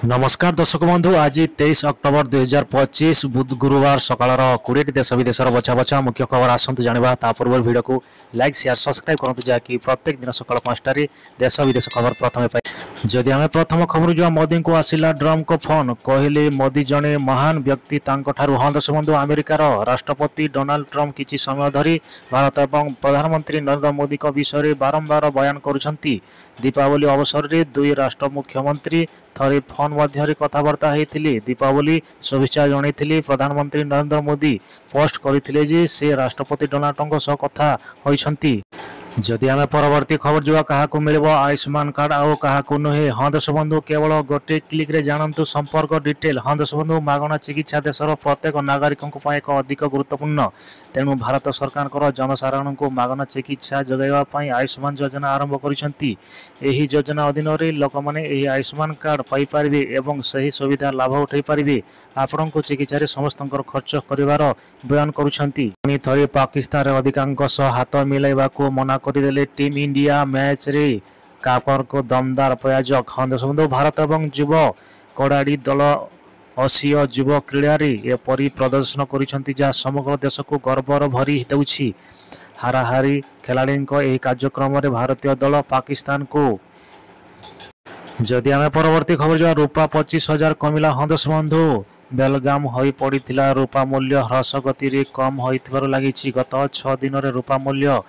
नमस्कार दर्शक बंधु आज 23 अक्टोबर 2025 बुध गुरुवार सकाळ 20 देश विदेश बछा बछा मुख्य खबर आसतु जाना ता पूर्व वीडियो को लाइक शेयर सब्सक्राइब करूँ जहाँकि प्रत्येक दिन सकाल 5टार देश विदेश खबर प्रथम पाई जदि आम प्रथम खबर जो मोदी को आसिला ड्रम को फोन कहले मोदी जड़े महान व्यक्ति हाँ दर्शक बंधु अमेरिकार राष्ट्रपति डोनाल्ड ट्रम्प किसी समय धरी भारत और प्रधानमंत्री नरेंद्र मोदी विषय बारंबार बयान करुछंती। दीपावली अवसर में दुई राष्ट्र मुख्यमंत्री थरे फोन मध्य कथबार्ता होती। दीपावली शुभेच्छा जन प्रधानमंत्री नरेंद्र मोदी पोस्ट करते से राष्ट्रपति डोनाल्ड ट्रम्प सह कथा होती। जदि आम परवर्ती खबर जो क्या मिल आयुष्मान कार्ड आउ क्या नुहे हाँ दर्शक बंधु केवल गोटे क्लिक रे जानतु संपर्क डिटेल। हाँ दर्शक बंधु मागणा चिकित्सा देशर प्रत्येक नागरिकों एक अधिक गुरुत्वपूर्ण तेणु भारत सरकार जनसाधारण को मागणा चिकित्सा जोगाइवाई आयुष्मान योजना आरंभ करिसेंती। एही योजना अधीन लोक मैंने आयुष्मान कार्ड पाइपारे और सही सुविधा लाभ उठाई पारे। आपण को चिकित्सा समस्त खर्च कर बयान कर पाकिस्तान अधिकांश हाथ मिलवा मना करदेले टीम इंडिया मैच रे कापर को दमदार प्रयोजक। हाँ दर्शक बंधु भारत और युव कड़ाड़ी दल असीय युव क्रीड़ा एपरी प्रदर्शन करिसेंती जहाँ समग्र देश को गर्वर भरी देउछि। हाराहारी खिलाड़ी कार्यक्रम में भारतीय दल पाकिस्तान को जदि आम परवर्ती खबर जो रूपा 25,000 कमिला। हाँ दर्शक बंधु बेलगाम हो पड़ा रूपा मूल्य ह्रास गति कम हो लगी। गत 6 दिन में रूपा मूल्य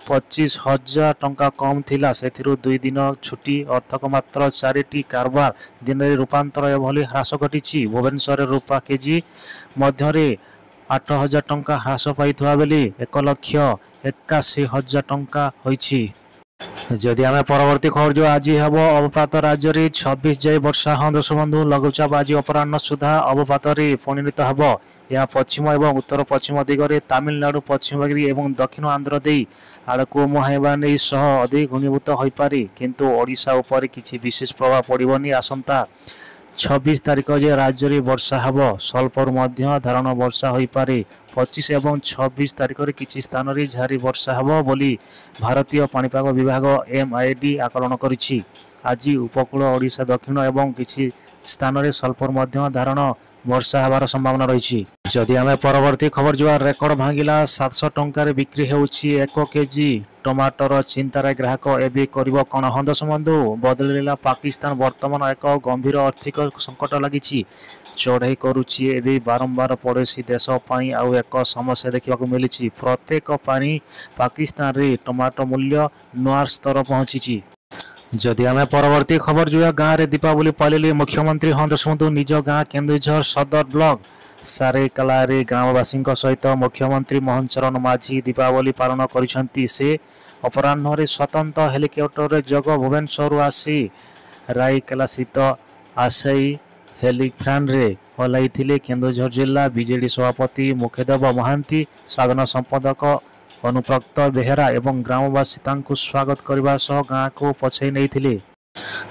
25,000 टंका कम थिला से 2 दिन छुट्टी अर्थक मात्र 4टी कारबार दिन में रूपांतर एभली ह्रास घटी। भुवनेश्वर रूपा केजी मध्य 8,000 टंका ह्रास पाई बेले 1,81,000 टंका होईछि। जदि आम परवर्ती खबर जो आज हम अवपात राज्य में 26 जाए वर्षा। हाँ दर्शक बंधु लघुचाप आज अपराह सुधा अवपात परिणत हम। यह पश्चिम और उत्तर पश्चिम दिगरे तमिलनाडु पश्चिमगिरी और दक्षिण आंध्र दे आड़क मुहाइबा नहीं सह अधिक घूर्णीभूत हो पारे किंतु ओडिशा उपर किसी विशेष प्रभाव पड़ोनी। आसंता 26 तारिख जे राज्य में वर्षा हम स्वल्पर मध्य धारण वर्षा हो पारे। 25 और 26 तारिख में किसी स्थान में झारी वर्षा हम बोली भारतीय पाणीपाग विभाग MID आकलन करिछि। आज उपकूल ओडिशा दक्षिण और किसी स्थान में स्वल्पर मध्य धारण वर्षा हबार संभावना रही। जदि आम परवर्ती खबर जो रेकर्ड भांगिला 700 टंकार बिक्री होउछि 1 केजी टमाटर चिंतार ग्राहक एवं कर कौन। हाँ दर्शक बंधु बदलिला पाकिस्तान वर्तमान एक गंभीर आर्थिक संकट लगी चढ़ई करुच्ची एवं बारंबार पड़ोशी देश आउ एक समस्या देखा मिली। प्रत्येक पानी पाकिस्तान रे टमाटर मूल्य नुआ स्तर पहुंची। जदि आम परवर्ती खबर जो गाँव में दीपावली पालिले मुख्यमंत्री। हाँ दर्शक बंधु निज गाँ केन्दुझर सदर ब्लॉक सारेकलारे ग्रामवासी सहित मुख्यमंत्री मोहन चरण माझी दीपावली पालन करिसेंती। से अपराह्न स्वतंत्र हेलिकप्टर जोग भुवनेश्वर आसी रायकेला स्थित आशाई हेलिफ्रान रे ओह्लैथिले केन्दुझर जिला बीजेडी सभापति मुखेदेव महांती साधारण संपादक अनुप्रक्त बेहेरा एवं ग्रामवासी स्वागत करने सह गाँव को पछई नहीं।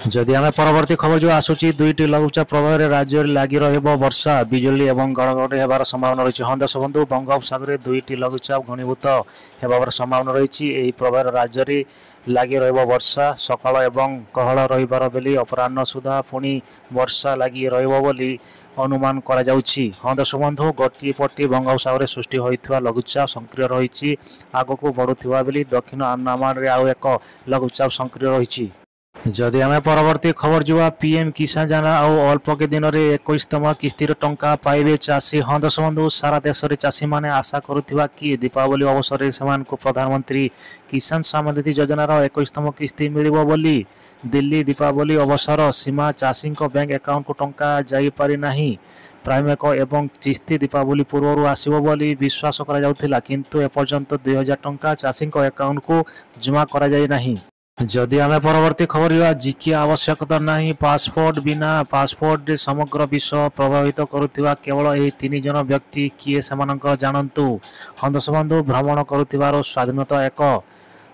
जदि आम परवर्ती खबर जो आसूची 2टी लघुचाप प्रभाव में राज्य में लगी वर्षा बिजुली और घड़घड़ी होबार संभावना रही। हाँ दर्शक बंधु बंगोपसागर में 2टी लघुचाप घनीभूत होबार संभावना रही। प्रभाव राज्य में लगी वर्षा सकाल एवं कहल रविवार बेली अपराह्न सुधा पुणी वर्षा लगी रही अनुमान करा जाउछि। हाँ दर्शक बंधु गोटे पटी बंगोपसागर सृष्टि होइथिबा लघुचाप सक्रिय रही आगक बढ़ुवा बेली दक्षिण अंडमान में आउ एक लघुचाप सक्रिय रही। जदि आम परवर्ती खबर जो PM किसान जाना आउ अल्प के दिन में 21तम किस्तिर टंका पाइबे चाषी। हाँ दर्शक बंधु सारा देश में चाषी मैंने आशा करुवा कि दीपावली अवसर में से प्रधानमंत्री किसान सम्मान योजनार 21तम किस्ती मिलिबो बोली दिल्ली दीपावली अवसर सीमा चाषी बैंक अकाउंट को टंका जाइपारि नाही। प्राइमेक एवं किस्ती दीपावली पूर्व आसब बोली विश्वास करा जाउथिला किंतु एपर्यंत 2000 टंका चाषी अकाउंट को जमा करा जाय नाही। जदि आम परवर्ती खबर जिकी आवश्यकता नहीं पासपोर्ट बिना पासपोर्ट समग्र विश्व प्रभावित करुवा केवल यही 3 जन व्यक्ति किए से जानतु। हाँ दर्शक बंधु भ्रमण करुवार स्वाधीनता एक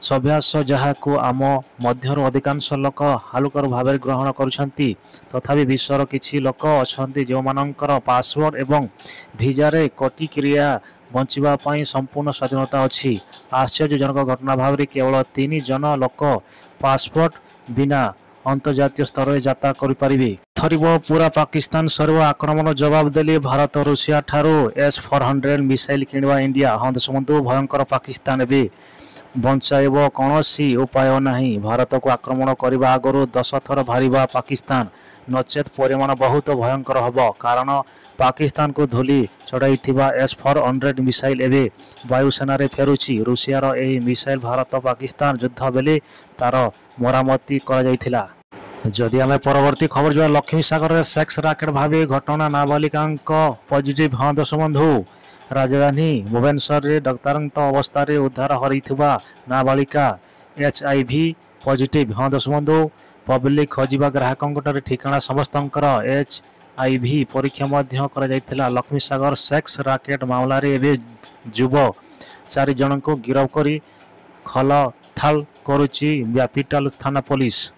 सभ्यास जहाँ को आम मध्य अधिकांश लोक हालुकर भाव ग्रहण करुछंती तथापि विश्वर किछि लोक अछंती जो मानकर पासपोर्ट एवं भिजारे कटी क्रिया बंचापी संपूर्ण स्वाधीनता अच्छी। आश्चर्यजनक घटना भाव केवल 3 जन लोक पासपोर्ट बिना अंतर्जातीय स्तर में यात्रा करें। थरिब पूरा पाकिस्तान सर्व आक्रमण जवाब देली भारत रूसिया ठारू S-400 मिसाइल किणवा इंडिया। हाँ दर्शक बंधु भयंकर पाकिस्तान भी बंचाइब कौन उपाय नहीं। भारत को आक्रमण करने आगु 10 थर भारिबा पाकिस्तान नचेत परिमाण बहुत भयंकर हम कारण पाकिस्तान को धूली चढ़ाई S-400 मिसाइल एवं वायुसेना फेरुची। रूसियार यह मिसाइल भारत पाकिस्तान युद्ध बेले तार मरामती करा। जदि आम परवर्ती खबर जो लक्ष्मी सागर सेक्स राकेट भाव घटना नाबालिका पॉजिटिव। हाँ दर्शक बंधु राजधानी भुवनेश्वर में डॉक्टरंत अवस्था उद्धार होइथिबा नाबालिका HIV पॉजिटिव। हाँ दर्शक बंधु पब्लिक खोजा ग्राहकों ठिकाना समस्त HIV परीक्षा लक्ष्मी सागर सेक्स राकेट मामलें युव 4 जन को गिरफ्त कर खलथाल करुची कैपिटल थाना पुलिस।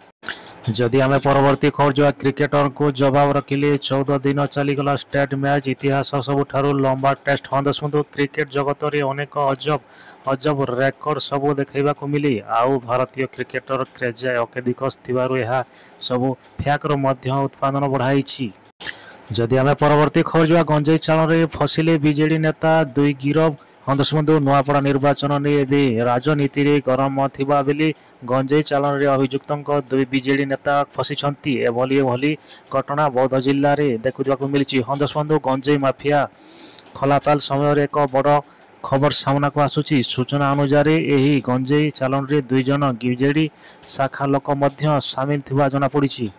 जदि आम परवर्ती खबर जो क्रिकेटर को जवाब रखिले 14 दिन चलीगला स्टेट मैच इतिहास सबुठारु लंबा टेस्ट। हाँ दर्शक क्रिकेट जगत में अनेक अजब अजब रेकर्ड सब देखा मिली। आउ भारतीय क्रिकेटर क्रेज अत्यधिक सब फ्याक्र उत्पादन बढ़ाई। जदि आम परवर्ती खबर जो गंजेई चालन फसिले बीजेडी नेता 2 गिरफ। हाँ दर्शक बंधु नुआपड़ा निर्वाचन नहीं राजनीति रे गरम थिबा बेली गंजेई चालन रे अभियुक्त 2 बीजेडी नेता फसी एभली घटना बौद्ध जिले में देखा मिली। हाँ दर्शक बंधु गंजेई माफिया खलापाल समय एक बड़ खबर सामना को आसुची। सूचना अनुसार यही गंजेई चालन रे 2 जन बीजेडी शाखा लोक सामिल थिबा जना पड़ी।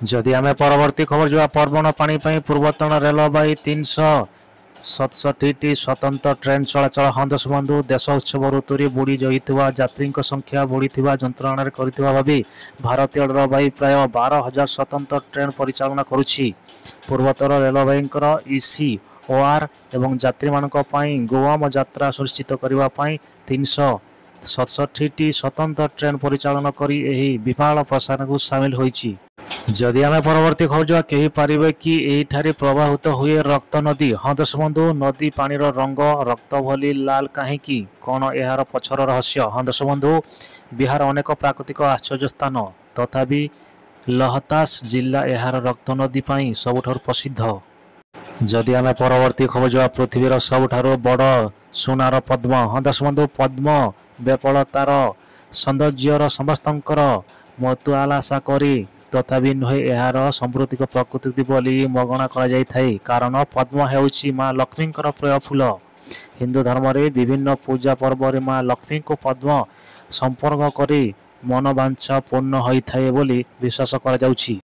जदि आम परवर्ती खबर जो पर्वण पानी पूर्वतन रेलवे 367टी स्वतंत्र ट्रेन चलाचल। हाँ दर्शक बंधु देश उत्सव ऋतु में बुड़ी जाइथिबा यात्री संख्या बढ़ी जंत्रणा भावी भारतीय रेलवे प्राय 12,000 स्वतंत्र ट्रेन परिचालन करुछि। पूर्वोत्तर रेलवे ECOR एवं यात्री गोवाम यात्रा सुनिश्चित करने 367टी स्वतंत्र ट्रेन परिचालन करी एही विशाल प्रसारण को सामिल होइछि। जदि आम परवर्ती खबर जो कही पारे कि यही प्रवाहित हुए रक्त नदी। हाँ दर्शक बंधु नदी पानी रंग रक्त भली लाल कहीं कौन यार पछर रहस्य। हाँ दर्शक बंधु बिहार अनेक प्राकृतिक आश्चर्य स्थान तथापि लहतास जिला यार रक्त नदी सबुठार प्रसिद्ध। जदि आम परवर्ती खबर जो पृथ्वीर सबुठार बड़ सोनार पद्म। हाँ दर्शक बंधु पद्म बेफलतार सौंदर्यर समस्तंकर मतुआलाशा करी तथापि नुहे यार सांप्रतिक प्रकृति बोली मगणा कारण पद्म हेउछि माँ लक्ष्मी प्रिय फूल। हिंदू धर्म रे विभिन्न पूजा पर्व रे माँ लक्ष्मी को पद्म संपर्क करी मनोवांछा पूर्ण होइथाए बोली विश्वास करा जाउछि।